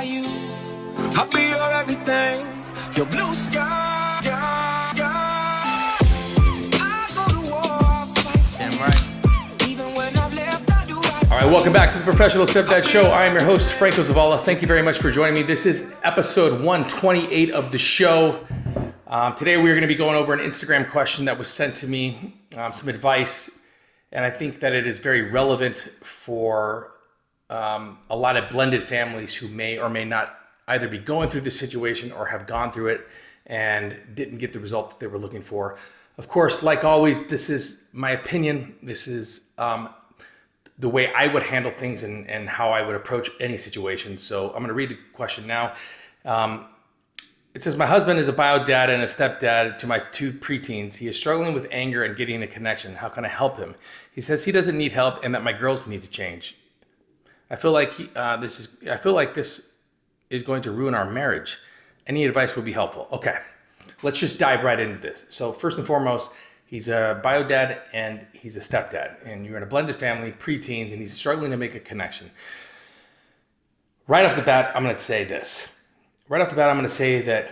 by you. I'll be your everything, your blue sky. I go to war, fight. Damn right. Even when I've left, I do right. All right, welcome back to the Professional Stepdad Show. I am your host, Franco Zavala. Thank you very much for joining me. This is episode 128 of the show. Today we're going to be going over an Instagram question that was sent to me, some advice, and I think that it is very relevant for a lot of blended families who may or may not either be going through this situation or have gone through it and didn't get the result that they were looking for. Of course, like always, this is my opinion. This is the way I would handle things and how I would approach any situation. So I'm going to read the question now. It says, my husband is a bio dad and a stepdad to my two preteens. He is struggling with anger and getting a connection. How can I help him? He says he doesn't need help and that my girls need to change. I feel like this is going to ruin our marriage. Any advice would be helpful. Okay, let's just dive right into this. So first and foremost, he's a bio dad and he's a stepdad, and you're in a blended family, preteens, and he's struggling to make a connection. Right off the bat, I'm going to say this. Right off the bat, I'm going to say that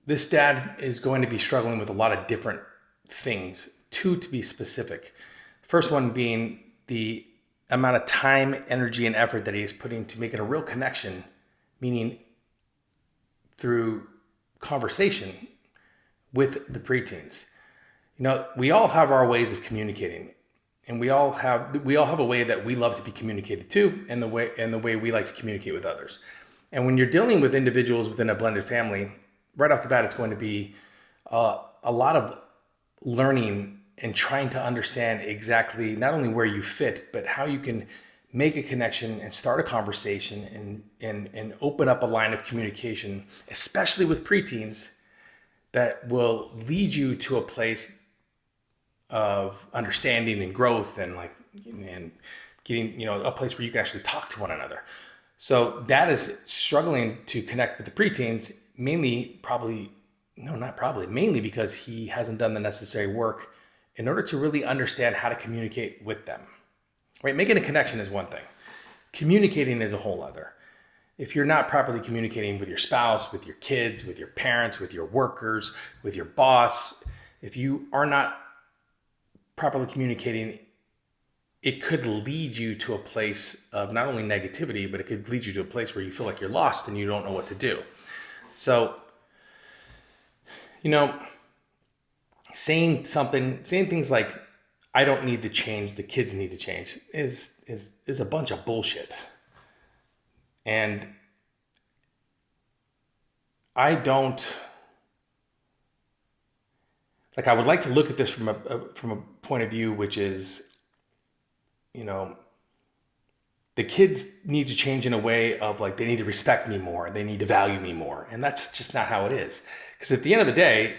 this dad is going to be struggling with a lot of different things, two to be specific. First one being the amount of time, energy, and effort that he is putting to making a real connection, meaning through conversation with the preteens. You know, we all have our ways of communicating, and we all have a way that we love to be communicated to, and the way we like to communicate with others. And when you're dealing with individuals within a blended family, right off the bat, it's going to be a lot of learning and trying to understand exactly not only where you fit, but how you can make a connection and start a conversation and open up a line of communication, especially with preteens, that will lead you to a place of understanding and growth and getting, a place where you can actually talk to one another. So dad is struggling to connect with the preteens, mainly because he hasn't done the necessary work in order to really understand how to communicate with them. Right? Making a connection is one thing. Communicating is a whole other. If you're not properly communicating with your spouse, with your kids, with your parents, with your workers, with your boss, if you are not properly communicating, it could lead you to a place of not only negativity, but it could lead you to a place where you feel like you're lost and you don't know what to do. So, saying things like, I don't need to change, the kids need to change is a bunch of bullshit. And I would like to look at this from a point of view, which is, the kids need to change in a way of they need to respect me more, they need to value me more. And that's just not how it is. Because at the end of the day,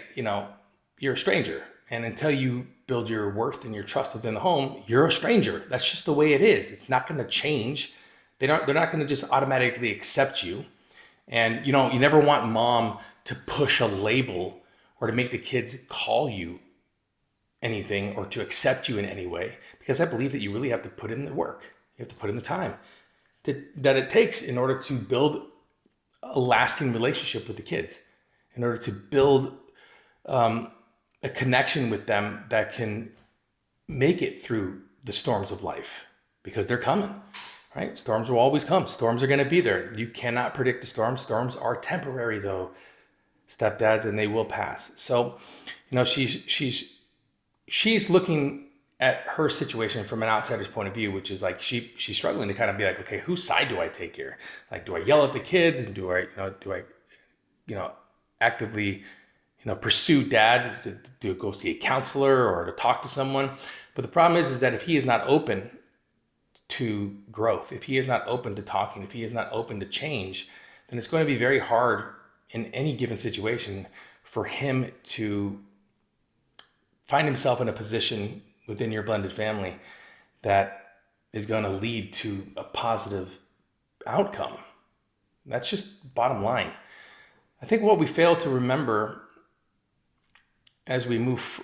you're a stranger. And until you build your worth and your trust within the home, you're a stranger. That's just the way it is. It's not going to change. They're not going to just automatically accept you. And, you never want mom to push a label or to make the kids call you anything or to accept you in any way, because I believe that you really have to put in the work. You have to put in the time that it takes in order to build a lasting relationship with the kids, in order to build a connection with them that can make it through the storms of life, because they're coming, right? Storms will always come. Storms are going to be there. You cannot predict the storms. Storms are temporary though, stepdads, and they will pass. So, she's looking at her situation from an outsider's point of view, which is she's struggling to kind of be like, okay, whose side do I take here? Do I yell at the kids? And do I actively, pursue dad to go see a counselor or to talk to someone? But the problem is that if he is not open to growth, if he is not open to talking, if he is not open to change, then it's going to be very hard in any given situation for him to find himself in a position within your blended family that is going to lead to a positive outcome. That's just bottom line. I think what we fail to remember as we move,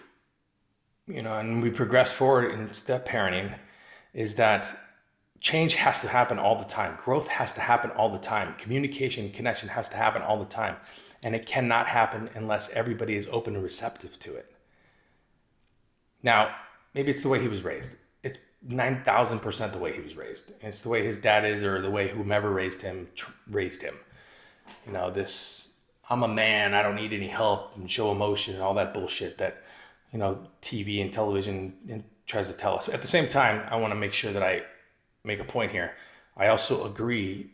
and we progress forward in step parenting is that change has to happen all the time. Growth has to happen all the time. Communication, connection has to happen all the time. And it cannot happen unless everybody is open and receptive to it. Now, maybe it's the way he was raised. It's 9,000% the way he was raised. And it's the way his dad is, or the way whomever raised him. You know, this, I'm a man, I don't need any help, and show emotion and all that bullshit that, you know, TV and television tries to tell us. At the same time, I want to make sure that I make a point here. I also agree,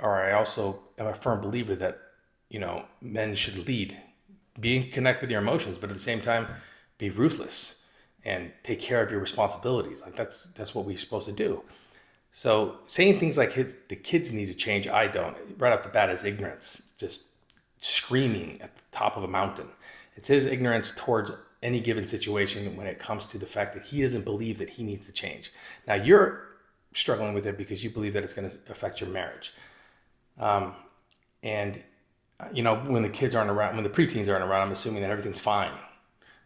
or I also am a firm believer that, you know, men should lead, connect with your emotions, but at the same time, be ruthless and take care of your responsibilities. Like that's what we're supposed to do. So saying things like the kids need to change, I don't, right off the bat, is ignorance, just screaming at the top of a mountain. It's his ignorance towards any given situation when it comes to the fact that he doesn't believe that he needs to change. Now you're struggling with it because you believe that it's going to affect your marriage. And you know, when the kids aren't around, when the preteens aren't around, I'm assuming that everything's fine,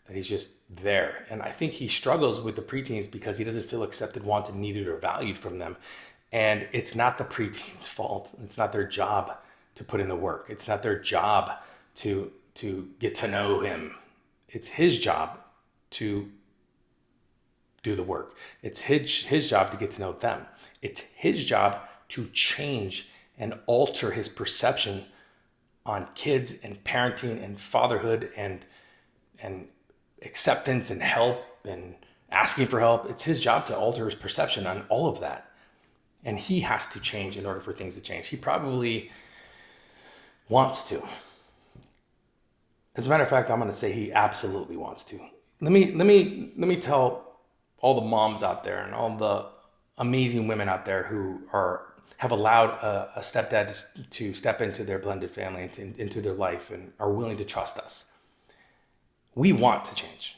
that he's just there. And I think he struggles with the preteens because he doesn't feel accepted, wanted, needed, or valued from them. And it's not the preteens' fault. It's not their job to put in the work. It's not their job to get to know him. It's his job to do the work. It's his job to get to know them. It's his job to change and alter his perception on kids and parenting and fatherhood and acceptance and help and asking for help. It's his job to alter his perception on all of that. And he has to change in order for things to change. He probably wants to. As a matter of fact, I'm going to say he absolutely wants to. Let me tell all the moms out there and all the amazing women out there who have allowed a stepdad to step into their blended family, into their life, and are willing to trust us. We want to change.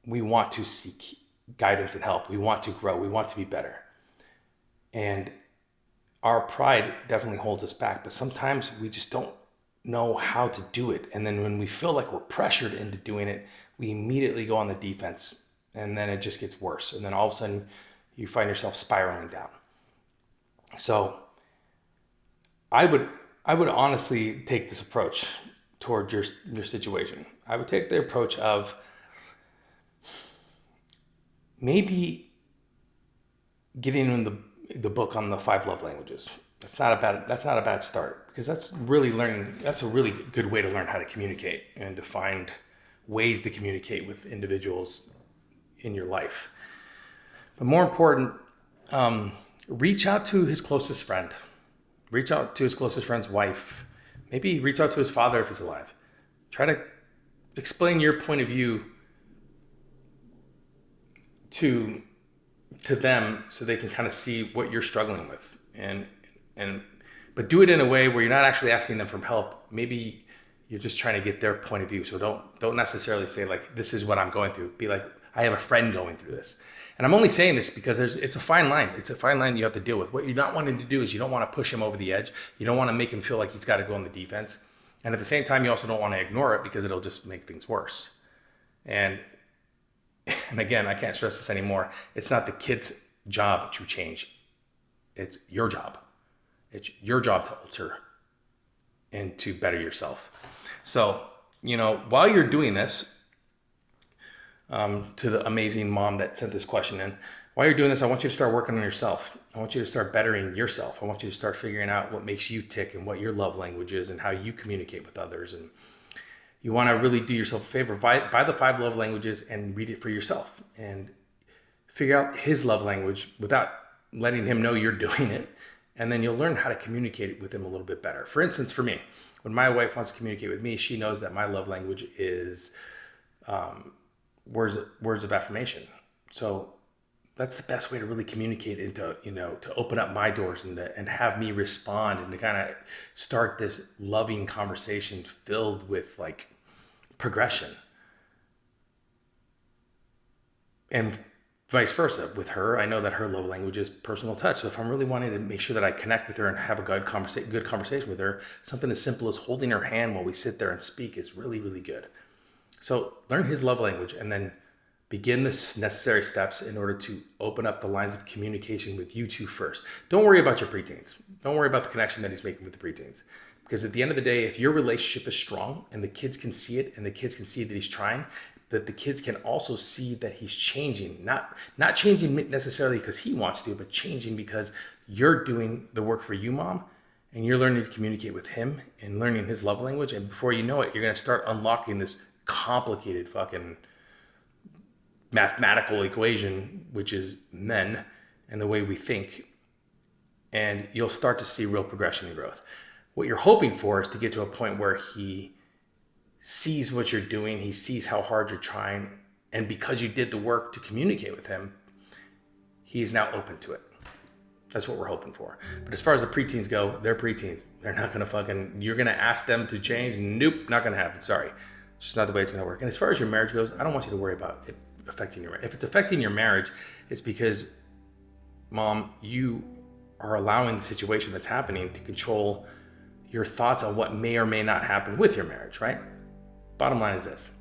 We want to seek guidance and help. We want to grow. We want to be better. And our pride definitely holds us back, but sometimes we just don't know how to do it. And then when we feel like we're pressured into doing it, we immediately go on the defense, and then it just gets worse. And then all of a sudden you find yourself spiraling down. So I would honestly take this approach toward your situation. I would take the approach of maybe getting in the book on the 5 love languages. That's not a bad start, because that's a really good way to learn how to communicate and to find ways to communicate with individuals in your life. But more important, reach out to his closest friend. Reach out to his closest friend's wife. Maybe reach out to his father if he's alive. Try to explain your point of view to them so they can kind of see what you're struggling with. But do it in a way where you're not actually asking them for help. Maybe you're just trying to get their point of view. So don't necessarily say like, this is what I'm going through. Be like, I have a friend going through this. And I'm only saying this because it's a fine line. It's a fine line you have to deal with. What you're not wanting to do is you don't want to push him over the edge. You don't want to make him feel like he's got to go on the defense. And at the same time, you also don't want to ignore it because it'll just make things worse. And again, I can't stress this anymore. It's not the kid's job to change. It's your job. It's your job to alter and to better yourself. So, while you're doing this, to the amazing mom that sent this question in, while you're doing this, I want you to start working on yourself. I want you to start bettering yourself. I want you to start figuring out what makes you tick and what your love language is and how you communicate with others. And you want to really do yourself a favor, buy the 5 love languages and read it for yourself and figure out his love language without letting him know you're doing it. And then you'll learn how to communicate with him a little bit better. For instance, for me, when my wife wants to communicate with me, she knows that my love language is words of affirmation. So that's the best way to really communicate and to open up my doors and have me respond and to kind of start this loving conversation filled with like progression. And vice versa with her. I know that her love language is personal touch. So if I'm really wanting to make sure that I connect with her and have a good conversation with her, something as simple as holding her hand while we sit there and speak is really, really good. So learn his love language and then begin the necessary steps in order to open up the lines of communication with you two first. Don't worry about your preteens. Don't worry about the connection that he's making with the preteens. Because at the end of the day, if your relationship is strong and the kids can see it and the kids can see that he's trying, that the kids can also see that he's changing. Not changing necessarily because he wants to, but changing because you're doing the work for you, mom, and you're learning to communicate with him and learning his love language. And before you know it, you're going to start unlocking this complicated fucking mathematical equation, which is men and the way we think, and you'll start to see real progression and growth. What you're hoping for is to get to a point where he sees what you're doing, he sees how hard you're trying, and because you did the work to communicate with him, he's now open to it. That's what we're hoping for. But as far as the preteens go, they're preteens. They're not gonna you're gonna ask them to change? Nope, not gonna happen, sorry. It's just not the way it's gonna work. And as far as your marriage goes, I don't want you to worry about it affecting your marriage. If it's affecting your marriage, it's because, mom, you are allowing the situation that's happening to control your thoughts on what may or may not happen with your marriage, right? Bottom line is this.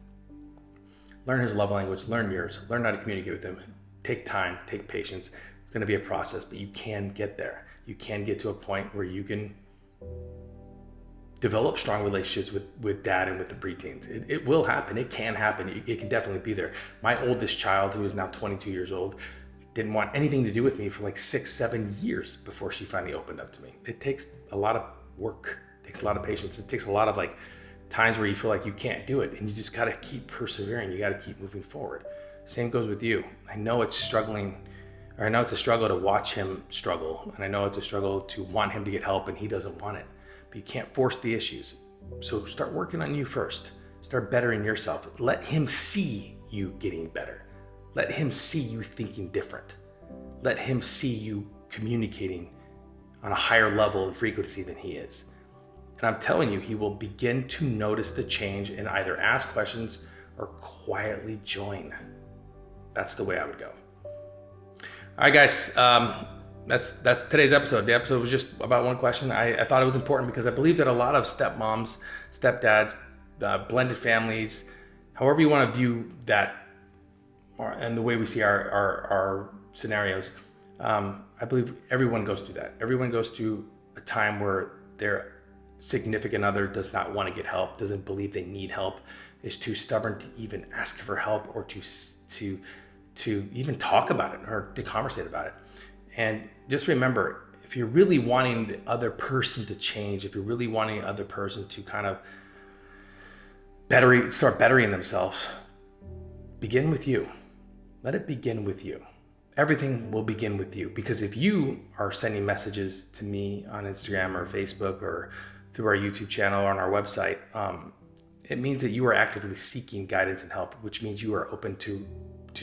Learn his love language, learn yours, learn how to communicate with him. Take time, take patience. It's gonna be a process, but you can get there. You can get to a point where you can develop strong relationships with dad and with the preteens. It will happen. It can happen. It can definitely be there. My oldest child, who is now 22 years old, didn't want anything to do with me for like 6-7 years before she finally opened up to me. It takes a lot of work. It takes a lot of patience. It takes a lot of like times where you feel like you can't do it, and you just got to keep persevering. You got to keep moving forward. Same goes with you. I know it's struggling, or I know it's a struggle to watch him struggle, and I know it's a struggle to want him to get help and he doesn't want it. But you can't force the issues. So start working on you first. Start bettering yourself. Let him see you getting better. Let him see you thinking different. Let him see you communicating on a higher level and frequency than he is. And I'm telling you, he will begin to notice the change and either ask questions or quietly join. That's the way I would go. All right, guys. That's today's episode. The episode was just about one question. I thought it was important because I believe that a lot of stepmoms, stepdads, blended families, however you want to view that, and the way we see our scenarios, I believe everyone goes through that. Everyone goes through a time where their significant other does not want to get help, doesn't believe they need help, is too stubborn to even ask for help or to even talk about it or to conversate about it. And just remember, if you're really wanting the other person to change, if you're really wanting the other person to kind of start bettering themselves, begin with you. Let it begin with you. Everything will begin with you. Because if you are sending messages to me on Instagram or Facebook or through our YouTube channel or on our website, it means that you are actively seeking guidance and help, which means you are open to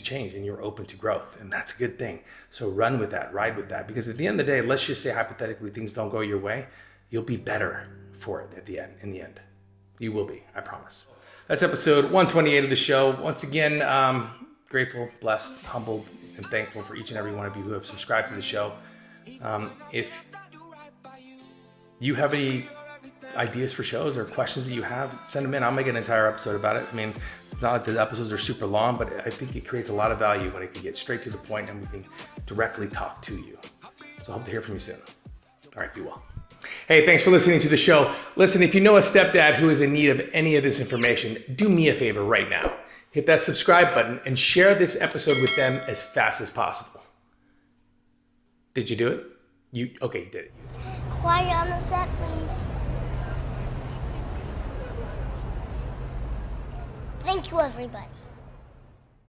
change and you're open to growth. And that's a good thing. So run with that, ride with that. Because at the end of the day, let's just say hypothetically things don't go your way, you'll be better for it in the end. You will be, I promise. That's episode 128 of the show. Once again, grateful, blessed, humbled, and thankful for each and every one of you who have subscribed to the show. If you have any ideas for shows or questions that you have, send them in. I'll make an entire episode about it. I mean, it's not like the episodes are super long, but I think it creates a lot of value when it can get straight to the point and we can directly talk to you. So I hope to hear from you soon. All right, be well. Hey, thanks for listening to the show. Listen, if you know a stepdad who is in need of any of this information, do me a favor right now. Hit that subscribe button and share this episode with them as fast as possible. Did you do it? Okay, you did it. Quiet on the set, please. Thank you, everybody.